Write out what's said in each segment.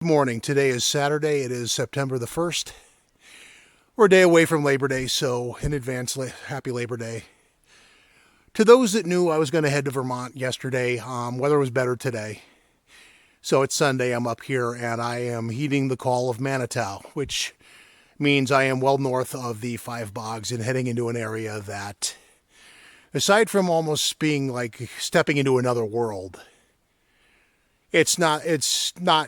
Good morning. Today is Saturday. It is September the 1st. We're a day away from Labor Day, so in advance, happy Labor Day. To those that knew I was going to head to Vermont yesterday, weather was better today. So it's Sunday, I'm up here, and I am heeding the call of Manitou, which means I am well north of the Five Bogs and heading into an area that, aside from almost being like stepping into another world, it's not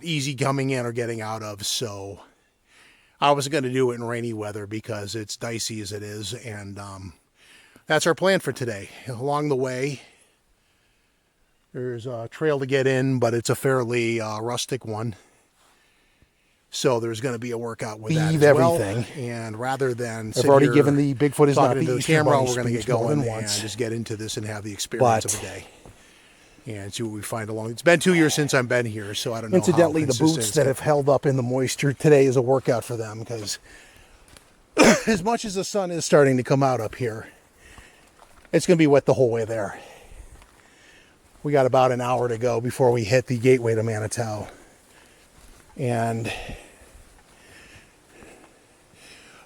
easy coming in or getting out of, so I wasn't going to do it in rainy weather because it's dicey as it is, and that's our plan for today. Along the way, there's a trail to get in, but it's a fairly rustic one, so there's going to be a workout with that as everything. Well. And rather than I've already given the Bigfoot is not the camera, we're going to get going and just get into this and have the experience of a day. And see what we find along. It's been 2 years since I've been here, so I don't know. Incidentally, the boots that have held up in the moisture today is a workout for them because as much as the sun is starting to come out up here, it's going to be wet the whole way there. We got about an hour to go before we hit the gateway to Manitou. And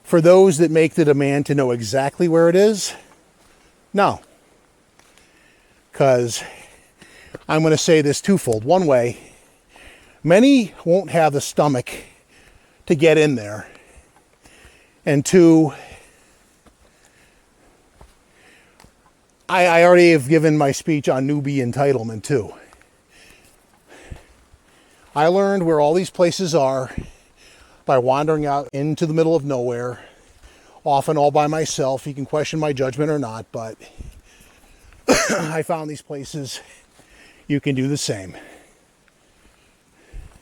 for those that make the demand to know exactly where it is, no. Because I'm going to say this twofold. One way, many won't have the stomach to get in there. And two, I already have given my speech on newbie entitlement too. I learned where all these places are by wandering out into the middle of nowhere, often all by myself. You can question my judgment or not, but I found these places. You can do the same.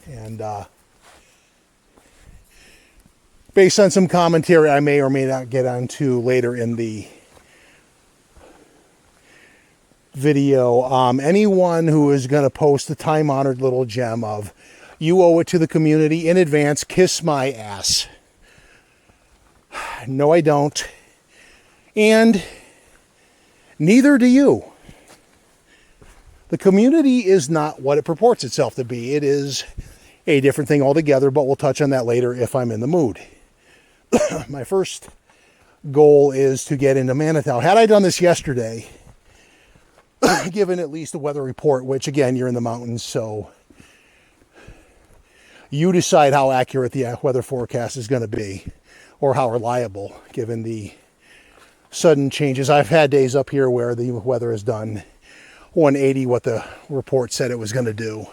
And based on some commentary I may or may not get onto later in the video, anyone who is going to post the time-honored little gem of, you owe it to the community in advance, kiss my ass. No, I don't. And neither do you. The community is not what it purports itself to be. It is a different thing altogether, but we'll touch on that later if I'm in the mood. My first goal is to get into Manitou. Had I done this yesterday, given at least the weather report, which again, you're in the mountains, so you decide how accurate the weather forecast is going to be, or how reliable, given the sudden changes. I've had days up here where the weather has done 180 what the report said it was going to do.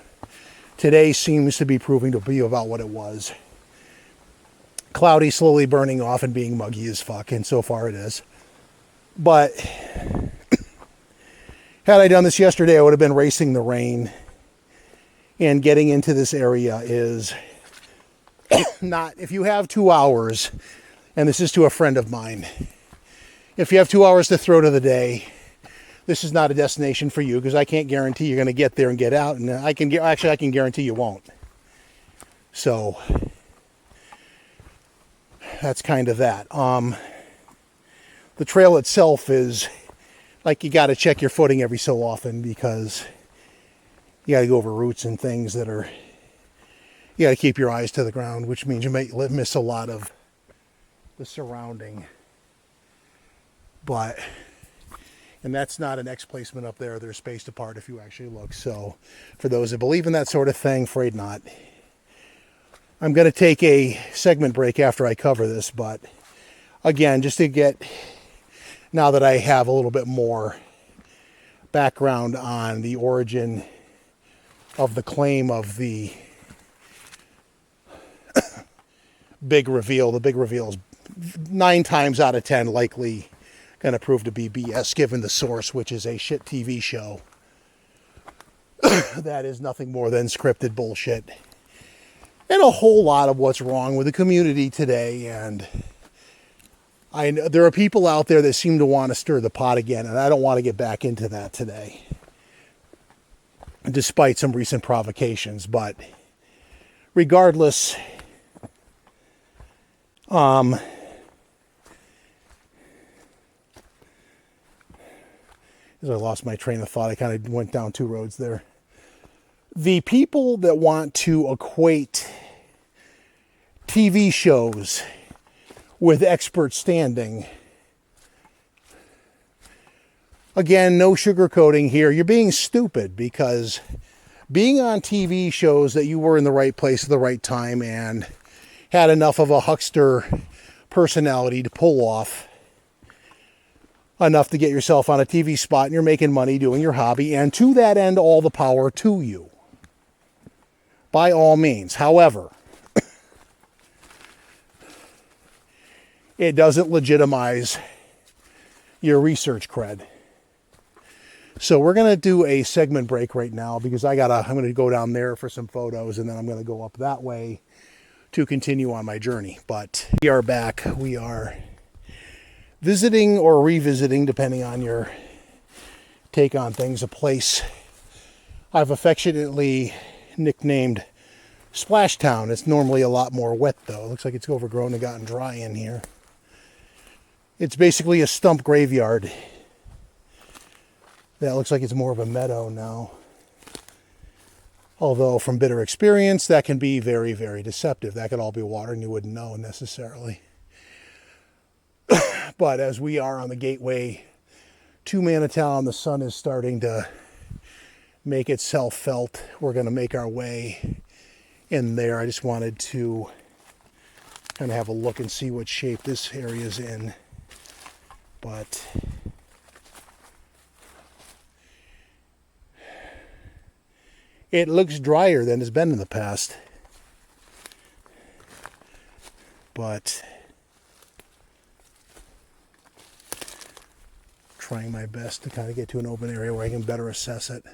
Today seems to be proving to be about what it was. Cloudy, slowly burning off and being muggy as fuck, and so far it is. But had I done this yesterday, I would have been racing the rain. And getting into this area is not, if you have 2 hours, and this is to a friend of mine, if you have 2 hours to throw to the day, this is not a destination for you, because I can't guarantee you're going to get there and get out, and I can guarantee you won't. So that's kind of that. The trail itself is like you got to check your footing every so often, because you got to go over roots and things that are, you got to keep your eyes to the ground, which means you may miss a lot of the surrounding. And that's not an X placement up there. They're spaced apart if you actually look. So for those that believe in that sort of thing, afraid not. I'm going to take a segment break after I cover this, but again, just to get, now that I have a little bit more background on the origin of the claim of the big reveal. The big reveal is 9 times out of 10 likely going to prove to be BS, given the source, which is a shit TV show that is nothing more than scripted bullshit, and a whole lot of what's wrong with the community today. And I know there are people out there that seem to want to stir the pot again, and I don't want to get back into that today, despite some recent provocations. But regardless, as I lost my train of thought, I kind of went down 2 roads there. The people that want to equate TV shows with expert standing. Again, no sugarcoating here. You're being stupid, because being on TV shows that you were in the right place at the right time and had enough of a huckster personality to pull off enough to get yourself on a TV spot, and you're making money doing your hobby, and to that end, all the power to you. By all means. However, it doesn't legitimize your research cred. So we're going to do a segment break right now, because I'm going to go down there for some photos, and then I'm going to go up that way to continue on my journey. But we are back. We are visiting or revisiting, depending on your take on things, a place I've affectionately nicknamed Splashtown. It's normally a lot more wet, though. It looks like it's overgrown and gotten dry in here. It's basically a stump graveyard. That looks like it's more of a meadow now. Although, from bitter experience, that can be very, very deceptive. That could all be water and you wouldn't know necessarily. But as we are on the gateway to Manitowoc, the sun is starting to make itself felt. We're going to make our way in there. I just wanted to kind of have a look and see what shape this area is in. But it looks drier than it's been in the past. But trying my best to kind of get to an open area where I can better assess it.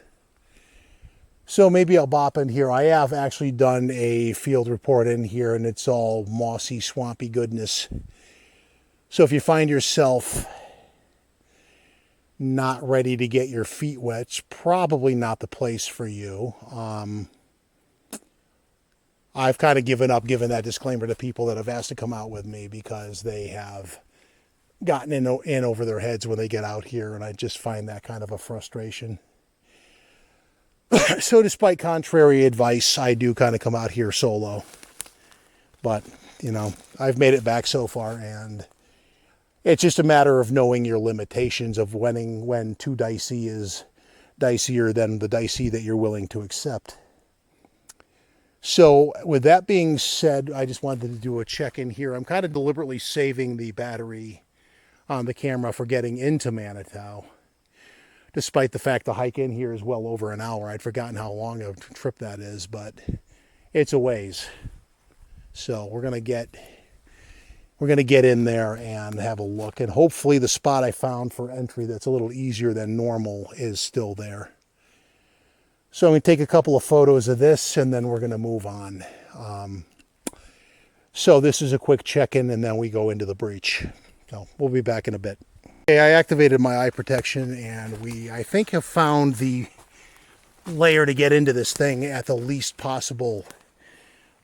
So maybe I'll bop in here. I have actually done a field report in here, and it's all mossy, swampy goodness. So if you find yourself not ready to get your feet wet, it's probably not the place for you. I've kind of given up giving that disclaimer to people that have asked to come out with me, because they have gotten in over their heads when they get out here, and I just find that kind of a frustration. So despite contrary advice, I do kind of come out here solo. But, you know, I've made it back so far, and it's just a matter of knowing your limitations of when too dicey is dicier than the dicey that you're willing to accept. So with that being said, I just wanted to do a check-in here. I'm kind of deliberately saving the battery on the camera for getting into Manitowoc, despite the fact the hike in here is well over an hour. I'd forgotten how long a trip that is, but it's a ways. So we're gonna get in there and have a look, and hopefully the spot I found for entry that's a little easier than normal is still there. So I'm gonna take a couple of photos of this, and then we're gonna move on. So this is a quick check-in, and then we go into the breach. So we'll be back in a bit. Okay, I activated my eye protection, and I think have found the layer to get into this thing at the least possible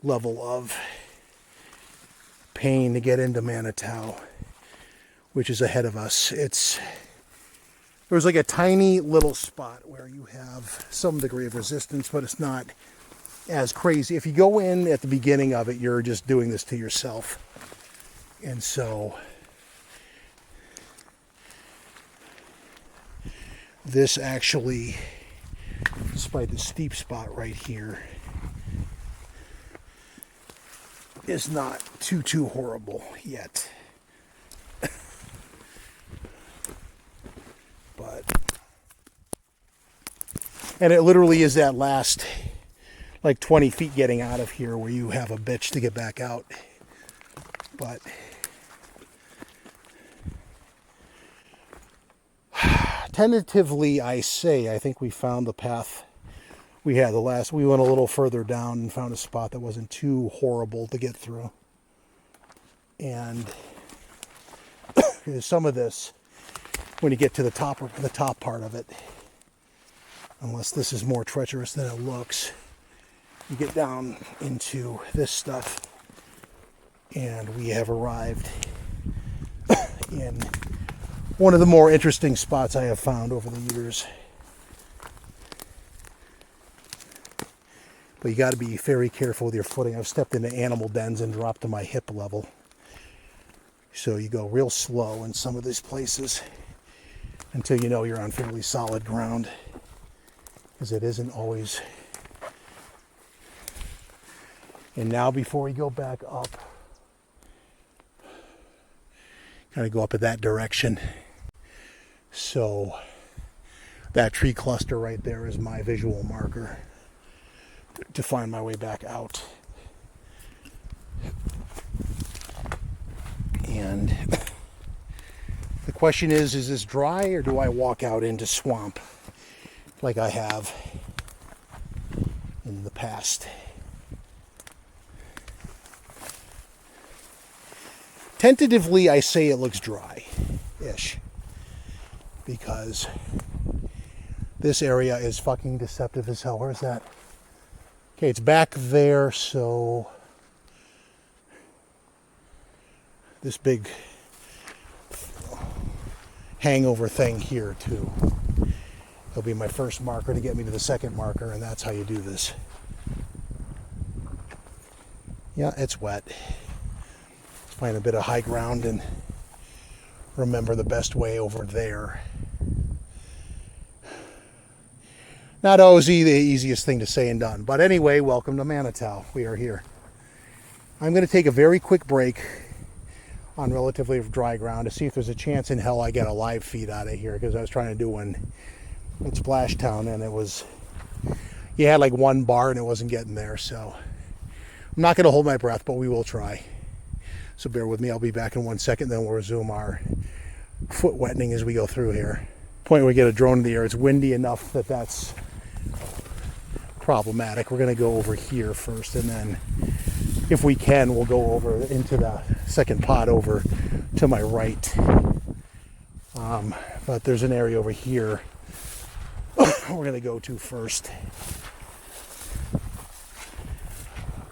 level of pain to get into Manitowoc, which is ahead of us. There's like a tiny little spot where you have some degree of resistance, but it's not as crazy. If you go in at the beginning of it, you're just doing this to yourself. And so this actually, despite the steep spot right here, is not too horrible yet. And it literally is that last like 20 feet getting out of here where you have a bitch to get back out. But tentatively, I think we found the path we had we went a little further down and found a spot that wasn't too horrible to get through. And some of this, when you get to the top part of it, unless this is more treacherous than it looks, you get down into this stuff, and we have arrived in one of the more interesting spots I have found over the years. But you got to be very careful with your footing. I've stepped into animal dens and dropped to my hip level. So you go real slow in some of these places until you know you're on fairly solid ground, because it isn't always. And now before we go back up, kind of go up in that direction. So that tree cluster right there is my visual marker to find my way back out. And the question is this dry, or do I walk out into swamp like I have in the past? Tentatively, I say it looks dry-ish, because this area is fucking deceptive as hell. Where's that? Okay, it's back there, so this big hangover thing here too. It'll be my first marker to get me to the second marker, and that's how you do this. Yeah, it's wet. Let's find a bit of high ground and remember the best way over there. Not always the easiest thing to say and done. But anyway, welcome to Manitou. We are here. I'm going to take a very quick break on relatively dry ground to see if there's a chance in hell I get a live feed out of here, because I was trying to do one in Splashtown and it was, you had like one bar and it wasn't getting there. So I'm not going to hold my breath, but we will try. So bear with me. I'll be back in 1 second. Then we'll resume our foot wetting as we go through here. Point where we get a drone in the air. It's windy enough that that's problematic. We're going to go over here first, and then if we can, we'll go over into the second pot over to my right. But there's an area over here we're going to go to first.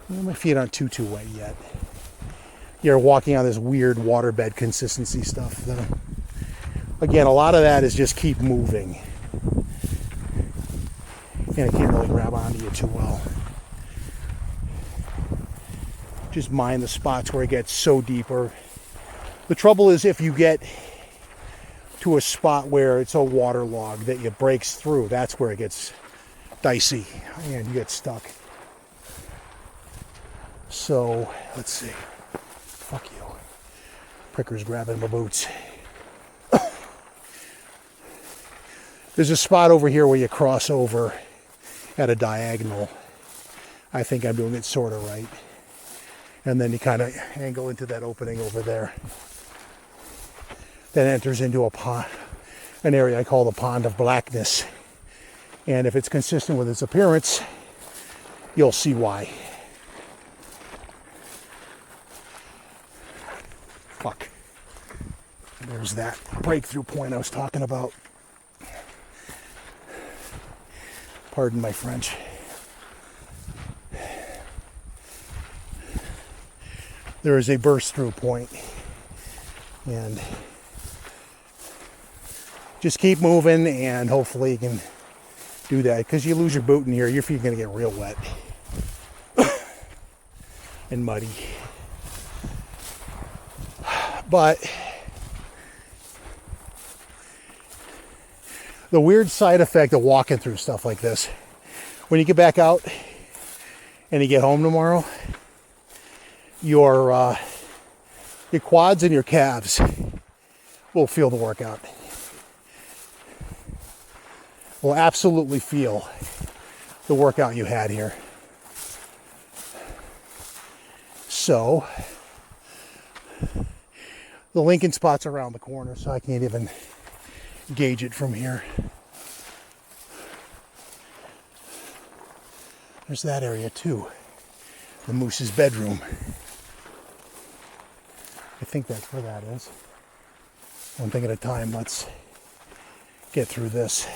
My feet aren't too wet yet. You're walking on this weird waterbed consistency stuff, though. Again, a lot of that is just keep moving. And it can't really grab onto you too well. Just mind the spots where it gets so deep. Or the trouble is if you get to a spot where it's so waterlogged that it breaks through, that's where it gets dicey and you get stuck. So, let's see. Fuck you. Pricker's grabbing my boots. There's a spot over here where you cross over at a diagonal. I think I'm doing it sort of right. And then you kind of angle into that opening over there. That enters into a pond, an area I call the Pond of Blackness. And if it's consistent with its appearance, you'll see why. Fuck. There's that breakthrough point I was talking about. Pardon my French. There is a burst through point, and just keep moving and hopefully you can do that, because you lose your boot in here, your feet are going to get real wet and muddy. But the weird side effect of walking through stuff like this, when you get back out and you get home tomorrow, your quads and your calves will feel the workout. Will absolutely feel the workout you had here. So, the Lincoln spot's around the corner, so I can't even gauge it from here. There's that area too. The moose's bedroom. I think that's where that is. One thing at a time. Let's get through this.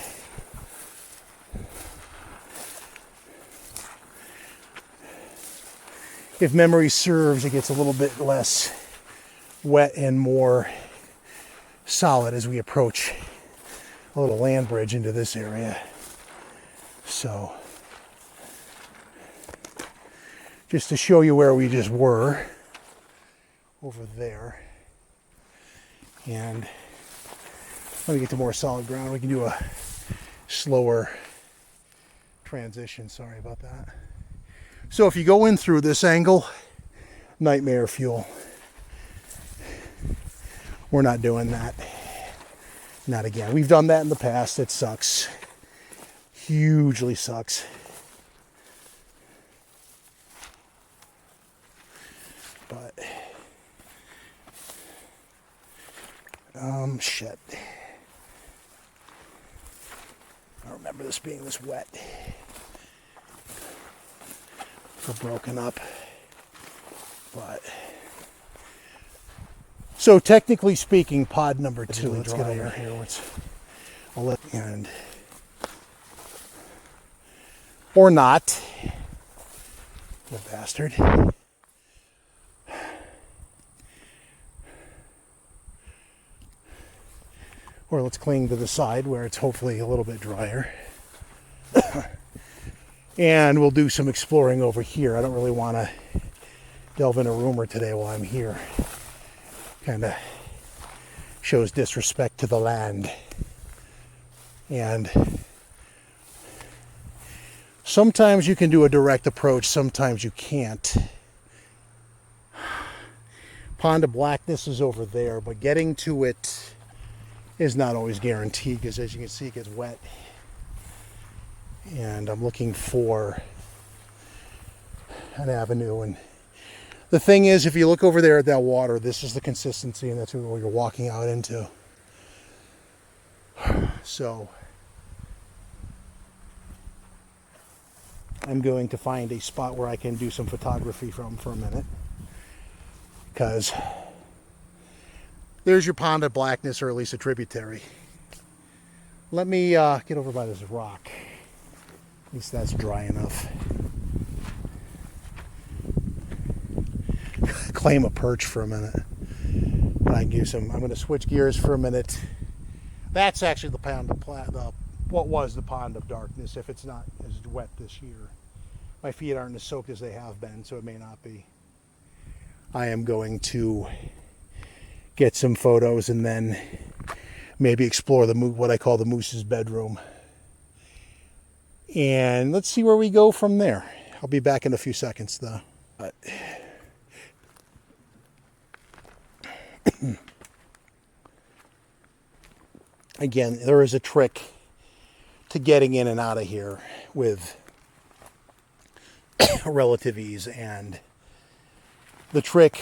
If memory serves, it gets a little bit less wet and more solid as we approach a little land bridge into this area. So just to show you where we just were, over there. And let me get to more solid ground. We can do a slower transition. Sorry about that. So if you go in through this angle, nightmare fuel. We're not doing that. Not again. We've done that in the past. It sucks. Hugely sucks. But shit. I remember this being this wet. We're broken up. But so technically speaking, pod number 2. Let's get over here. I'll let and or not. You bastard. Or let's cling to the side where it's hopefully a little bit drier. And we'll do some exploring over here. I don't really want to delve into rumor today while I'm here. Kind of shows disrespect to the land. And sometimes you can do a direct approach, sometimes you can't. Pond of Blackness is over there, but getting to it is not always guaranteed because, as you can see, it gets wet. And I'm looking for an avenue. And the thing is, if you look over there at that water, this is the consistency, and that's what you're walking out into. So I'm going to find a spot where I can do some photography from for a minute, because there's your Pond of Blackness, or at least a tributary. Let me get over by this rock. At least that's dry enough. Claim a perch for a minute. But I can do some. I'm going to switch gears for a minute. That's actually the Pond of what was the Pond of Darkness, if it's not as wet this year. My feet aren't as soaked as they have been, so it may not be. I am going to get some photos and then maybe explore what I call the moose's bedroom. And let's see where we go from there. I'll be back in a few seconds, though. But again, there is a trick to getting in and out of here with relative ease, and the trick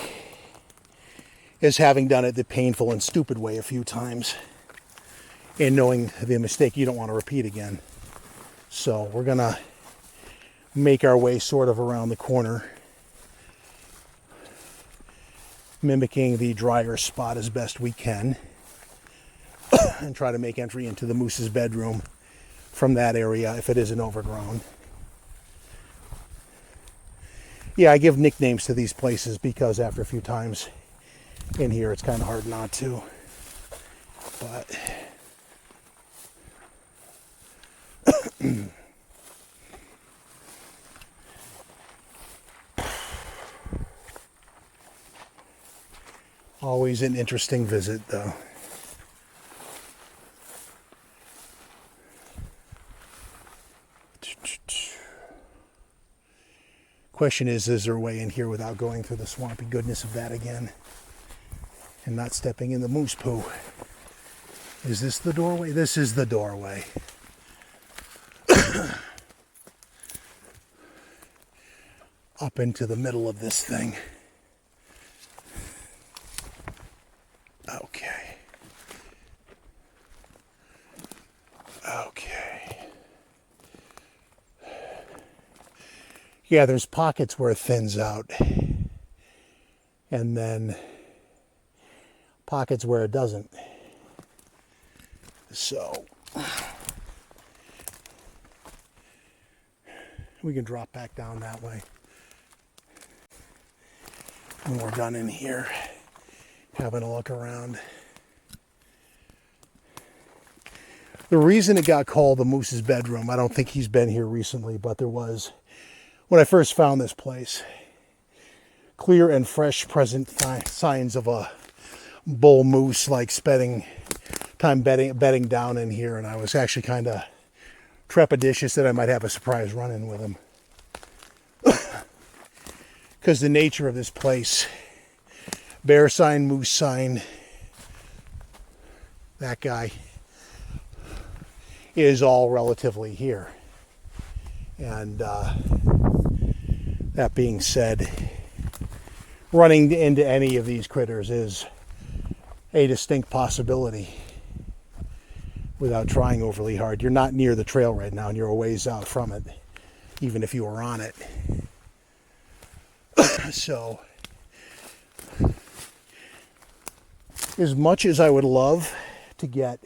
is having done it the painful and stupid way a few times and knowing the mistake you don't want to repeat again. So we're gonna make our way sort of around the corner, mimicking the drier spot as best we can, and try to make entry into the moose's bedroom from that area if it isn't overgrown. Yeah, I give nicknames to these places because after a few times in here it's kind of hard not to. But always an interesting visit, though. Question is there a way in here without going through the swampy goodness of that again and not stepping in the moose poo? Is this the doorway? This is the doorway. Up into the middle of this thing. Okay. Okay. Yeah, there's pockets where it thins out. And then pockets where it doesn't. So we can drop back down that way. When we're done in here, having a look around. The reason it got called the moose's bedroom, I don't think he's been here recently, but there was when I first found this place. Clear and fresh present signs of a bull moose like bedding down in here, and I was actually kind of trepidatious that I might have a surprise run-in with him. Because the nature of this place, bear sign, moose sign, that guy, is all relatively here. And that being said, running into any of these critters is a distinct possibility without trying overly hard. You're not near the trail right now, and you're a ways out from it, even if you were on it. So, as much as I would love to get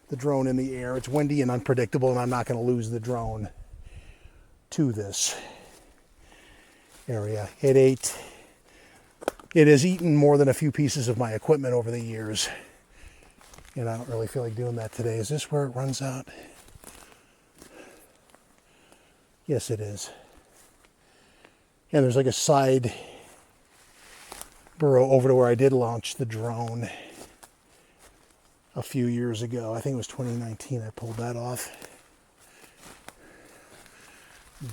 the drone in the air, it's windy and unpredictable, and I'm not going to lose the drone to this area. It has eaten more than a few pieces of my equipment over the years, and I don't really feel like doing that today. Is this where it runs out? Yes, it is. And there's like a side burrow over to where I did launch the drone a few years ago. I think it was 2019 I pulled that off.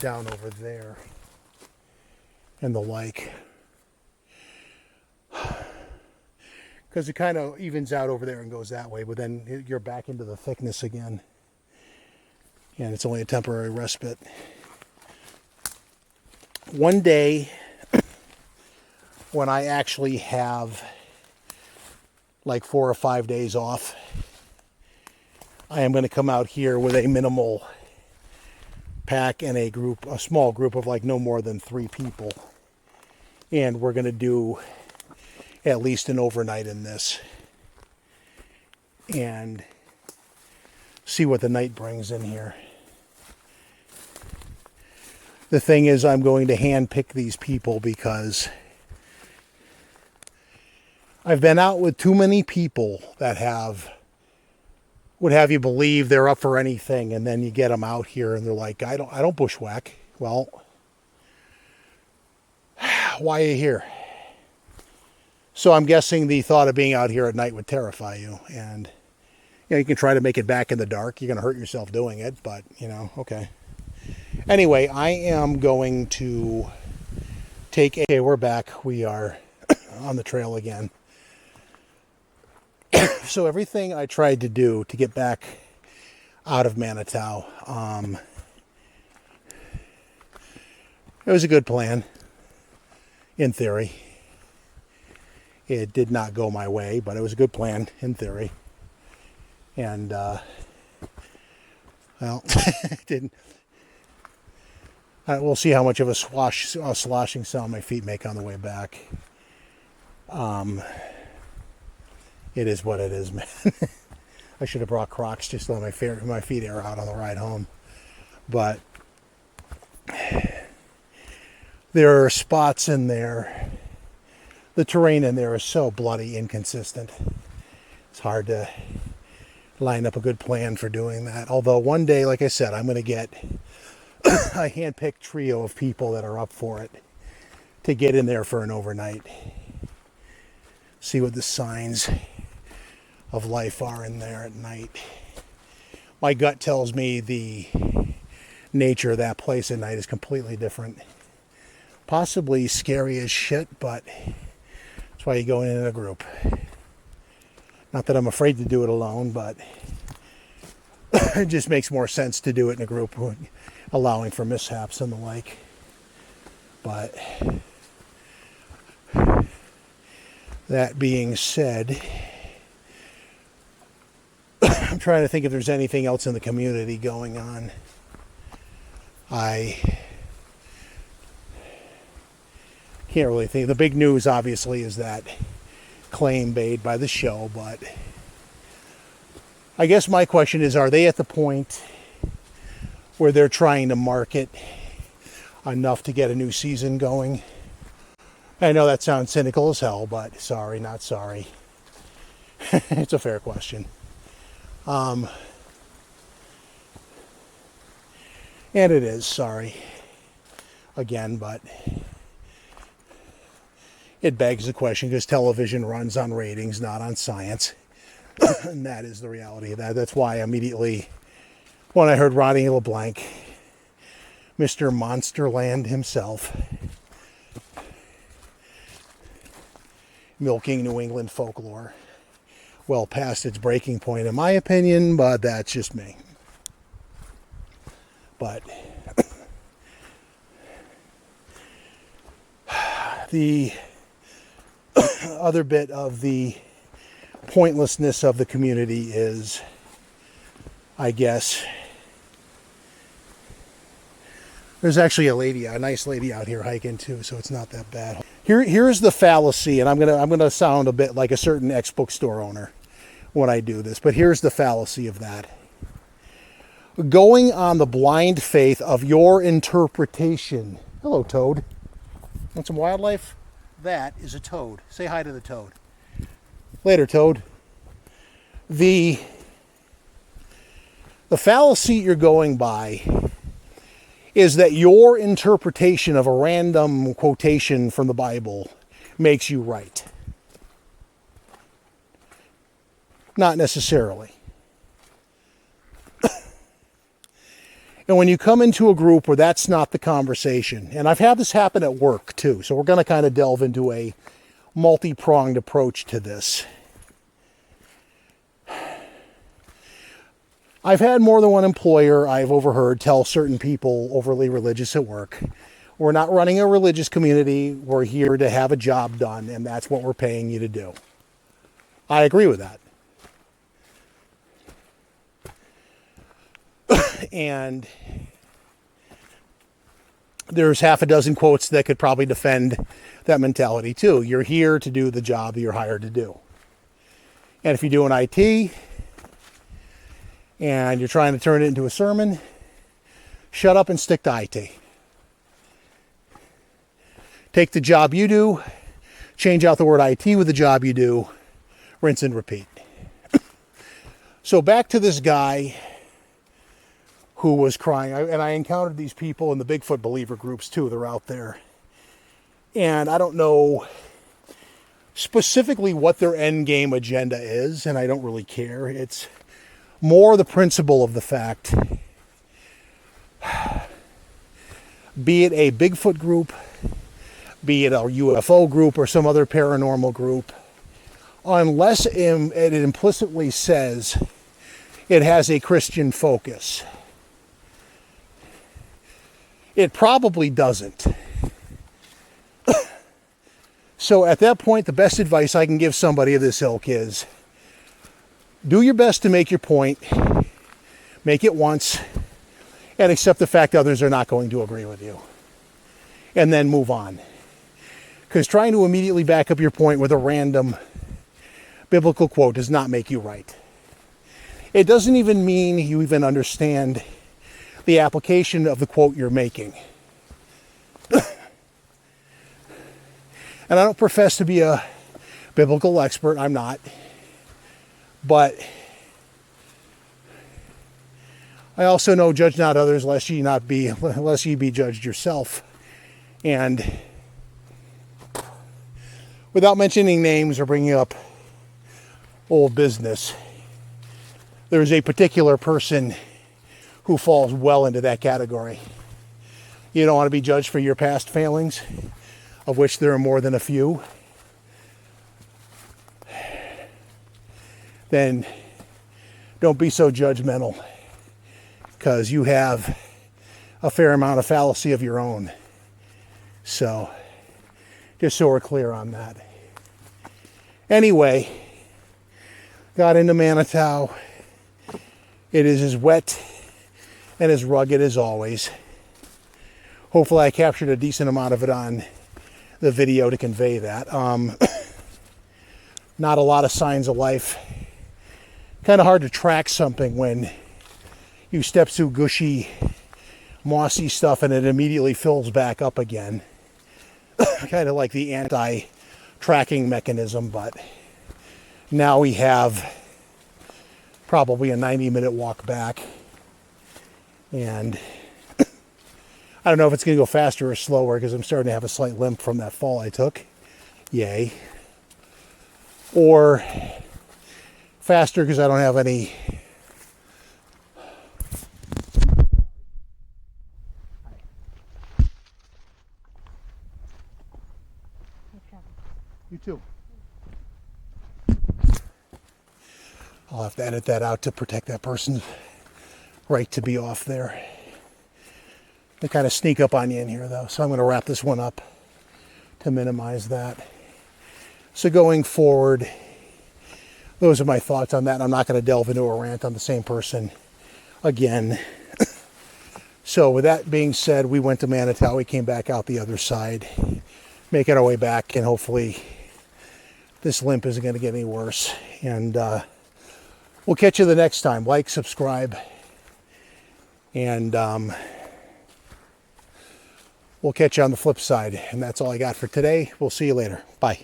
Down over there. And the like. Because it kind of evens out over there and goes that way, but then you're back into the thickness again. And it's only a temporary respite. One day, when I actually have like 4 or 5 days off, I am going to come out here with a minimal pack and a small group of like no more than 3 people. And we're going to do at least an overnight in this and see what the night brings in here. The thing is, I'm going to hand pick these people because I've been out with too many people that would have you believe they're up for anything, and then you get them out here and they're like, I don't bushwhack. Well, why are you here? So I'm guessing the thought of being out here at night would terrify you, and you can try to make it back in the dark. You're going to hurt yourself doing it, but okay. Anyway, I am going to okay, we're back. We are on the trail again. So everything I tried to do to get back out of Manitou, it was a good plan, in theory. It did not go my way, but it was a good plan, in theory. And, well, it didn't. We'll see how much of a sloshing sound my feet make on the way back. It is what it is, man. I should have brought Crocs just to let my feet air out on the ride home. But there are spots in there. The terrain in there is so bloody inconsistent. It's hard to line up a good plan for doing that. Although one day, like I said, I'm going to get a hand-picked trio of people that are up for it to get in there for an overnight. See what the signs of life are in there at night. My gut tells me the nature of that place at night is completely different. Possibly scary as shit, but that's why you go in a group. Not that I'm afraid to do it alone, but it just makes more sense to do it in a group, allowing for mishaps and the like. But that being said, I'm trying to think if there's anything else in the community going on. I can't really think. The big news, obviously, is that claim made by the show, but I guess my question is, are they at the point where they're trying to market enough to get a new season going? I know that sounds cynical as hell, but sorry, not sorry. It's a fair question. And it is, sorry. again, but it begs the question because television runs on ratings, not on science. And that is the reality of that. That's why immediately when I heard Ronnie LeBlanc, Mr. Monsterland himself, milking New England folklore, well past its breaking point in my opinion, but that's just me. But the other bit of the pointlessness of the community is, I guess, there's actually a nice lady out here hiking too, so it's not that bad. Here's the fallacy, and I'm gonna sound a bit like a certain ex-bookstore owner when I do this, but here's the fallacy of that. Going on the blind faith of your interpretation. Hello, toad. Want some wildlife? That is a toad. Say hi to the toad. Later, toad. The fallacy you're going by is that your interpretation of a random quotation from the Bible makes you right. Not necessarily. And when you come into a group where that's not the conversation, and I've had this happen at work too, so we're going to kind of delve into a multi-pronged approach to this. I've had more than one employer I've overheard tell certain people overly religious at work, we're not running a religious community, we're here to have a job done, and that's what we're paying you to do. I agree with that. And there's half a dozen quotes that could probably defend that mentality too. You're here to do the job that you're hired to do. And if you're doing IT and you're trying to turn it into a sermon, shut up and stick to IT. Take the job you do, change out the word IT with the job you do, rinse and repeat. So back to this guy who was crying, and I encountered these people in the Bigfoot believer groups too. They're out there. And I don't know specifically what their end game agenda is, and I don't really care. It's more the principle of the fact, be it a Bigfoot group, be it a UFO group or some other paranormal group, unless it implicitly says it has a Christian focus, it probably doesn't. So at that point, the best advice I can give somebody of this ilk is do your best to make your point, make it once, and accept the fact others are not going to agree with you. And then move on. Because trying to immediately back up your point with a random biblical quote does not make you right. It doesn't even mean you even understand the application of the quote you're making. And I don't profess to be a biblical expert, I'm not. But I also know judge not others lest ye be judged yourself. And without mentioning names or bringing up old business, there's a particular person who falls well into that category. You don't want to be judged for your past failings, of which there are more than a few. Then don't be so judgmental, because you have a fair amount of fallacy of your own. So, just so we're clear on that. Anyway, got into Manitou. It is as wet and as rugged as always. Hopefully I captured a decent amount of it on the video to convey that. Not a lot of signs of life. Kind of hard to track something when you step through gushy, mossy stuff and it immediately fills back up again. Kind of like the anti-tracking mechanism, but now we have probably a 90-minute walk back. And I don't know if it's going to go faster or slower because I'm starting to have a slight limp from that fall I took. Yay. Or faster because I don't have any. You too. I'll have to edit that out to protect that person's right to be off there. They kind of sneak up on you in here though, so I'm going to wrap this one up to minimize that. So going forward, those are my thoughts on that. I'm not going to delve into a rant on the same person again. So with that being said, we went to Manitowoc, we came back out the other side, making our way back, and hopefully this limp isn't going to get any worse. And we'll catch you the next time. Like, subscribe, and we'll catch you on the flip side. And that's all I got for today. We'll see you later. Bye.